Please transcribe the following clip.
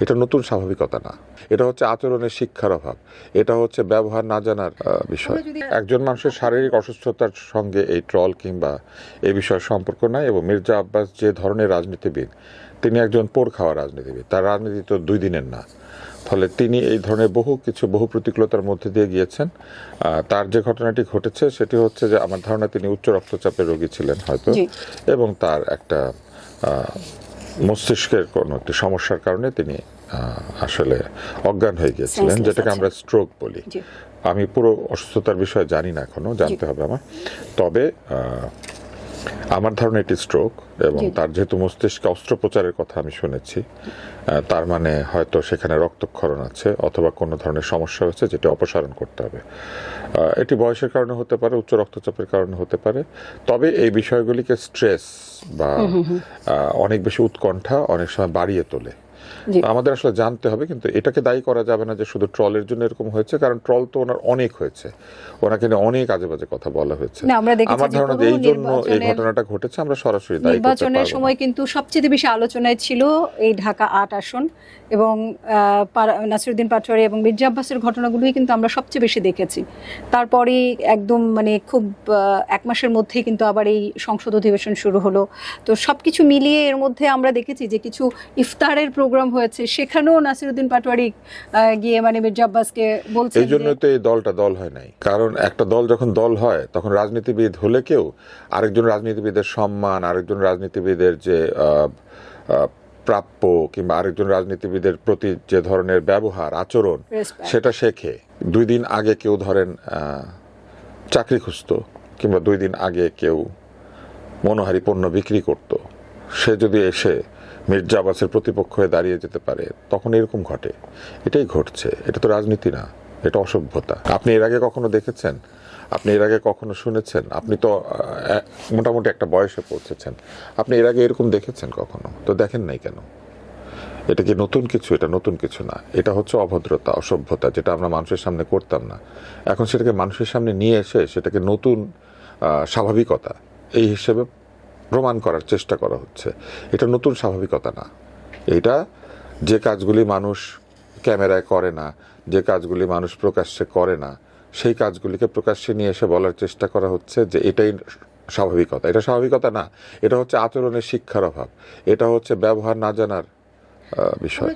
এটা নতুন স্বাভাবিকতা না, এটা হচ্ছে আচরণের শিক্ষার অভাব, এটা হচ্ছে ব্যবহার না জানার বিষয়। একজন মানুষের শারীরিক অসুস্থতার সঙ্গে এই ট্রল কিংবা এই বিষয়ের সম্পর্ক নাই। এবং মির্জা আব্বাস যে ধরনের রাজনীতিবিদ, তিনি একজন পোড় খাওয়া রাজনীতিবিদ, তার রাজনীতি তো 2 দিনের না। ফলে তিনি এই ধরনের বহু প্রতিকূলতার মধ্যে দিয়ে গিয়েছেন। তার যে ঘটনাটি ঘটেছে সেটি হচ্ছে যে আমার ধারণা তিনি উচ্চ রক্তচাপের রোগী ছিলেন হয়তো, এবং তার একটা মস্তিষ্কের কোনো একটি সমস্যার কারণে তিনি আসলে অজ্ঞান হয়ে গিয়েছিলেন, যেটাকে আমরা স্ট্রোক বলি। আমি পুরো অসুস্থতার বিষয়ে জানি না, এখনো জানতে হবে আমার। তবে আমার ধারণা এটি স্ট্রোক, এবং তার যেহেতু মস্তিষ্কে অস্ত্রোপচারের কথা আমি শুনেছি, তার মানে হয়তো সেখানে রক্তক্ষরণ আছে অথবা কোনো ধরনের সমস্যা হচ্ছে যেটা অপসারণ করতে হবে। এটি বয়সের কারণে হতে পারে, উচ্চ রক্তচাপের কারণে হতে পারে। তবে এই বিষয়গুলিকে স্ট্রেস বা অনেক বেশি উৎকণ্ঠা অনেক সময় বাড়িয়ে তোলে। আমাদের আসলে জানতে হবে, কিন্তু এটাকে দায়ী করা যাবে না যে শুধু ট্রলের জন্য এরকম হয়েছে, কারণ ট্রল তো ওনার অনেক হয়েছে, ওনাকে নিয়ে অনেক আজে বাজে কথা বলা হয়েছে। আমার ধারণা যে এই জন্য এই ঘটনাটা ঘটেছে, আমরা সরাসরি দায়ী করতে পারবো না। নির্বাচনের সময় কিন্তু সবচেয়ে বেশি আলোচনায় ছিল এই ঢাকা 8 আসন, এবং নাসিরউদ্দিন পাটোয়ারি এবং মির্জা আব্বাসের ঘটনাগুলোই কিন্তু আমরা সবচেয়ে বেশি দেখেছি। তারপরে একদম খুব 1 মাসের মধ্যেই কিন্তু আবার এই সংসদ অধিবেশন শুরু হলো। তো সবকিছু মিলিয়ে এর মধ্যে আমরা দেখেছি যে কিছু ইফতারের প্রোগ্রাম হয়েছে, সেখানেও নাসিরউদ্দিন পাটোয়ারি গিয়ে মির্জা আব্বাসকে বলছেন। এই জন্য তো এই দলটা দল হয় নাই, কারণ একটা দল যখন দল হয় তখন রাজনীতিবিদ হলে কেউ আরেকজন রাজনীতিবিদের সম্মান, আরেকজন রাজনীতিবিদের যে প্রাপ্য কিংবা আরেকজন রাজনীতিবিদের প্রতি যে ধরনের ব্যবহার আচরণ সেটা শেখে। 2 দিন আগে কেউ ধরেন চাকরি খুঁজতো, কিংবা 2 দিন আগে কেউ মনোহারী পণ্য বিক্রি করত, সে যদি এসে মির্জা আব্বাসের প্রতিপক্ষ হয়ে দাঁড়িয়ে যেতে পারে, তখন এরকম ঘটে। এটাই ঘটছে। এটা তো রাজনীতি না, এটা অসভ্যতা। আপনি এর আগে কখনো দেখেছেন? আপনি এর আগে কখনো শুনেছেন? আপনি তো মোটামুটি একটা বয়সে পৌঁছেছেন, আপনি এর আগে এরকম দেখেছেন কখনো? তো দেখেন নাই কেন? এটা কি নতুন কিছু? এটা নতুন কিছু না, এটা হচ্ছে অভদ্রতা, অসভ্যতা, যেটা আমরা মানুষের সামনে করতাম না। এখন সেটাকে মানুষের সামনে নিয়ে এসে সেটাকে নতুন স্বাভাবিকতা এই হিসেবে প্রমাণ করার চেষ্টা করা হচ্ছে। এটা নতুন স্বাভাবিকতা না। এটা যে কাজগুলি মানুষ ক্যামেরায় করে না, যে কাজগুলি মানুষ প্রকাশ্যে করে না, সেই কাজগুলিকে প্রকাশ্যে নিয়ে এসে বলার চেষ্টা করা হচ্ছে যে এটাই স্বাভাবিকতা। এটা স্বাভাবিকতা না, এটা হচ্ছে আচরণের শিক্ষার অভাব, এটা হচ্ছে ব্যবহার না জানার বিষয়।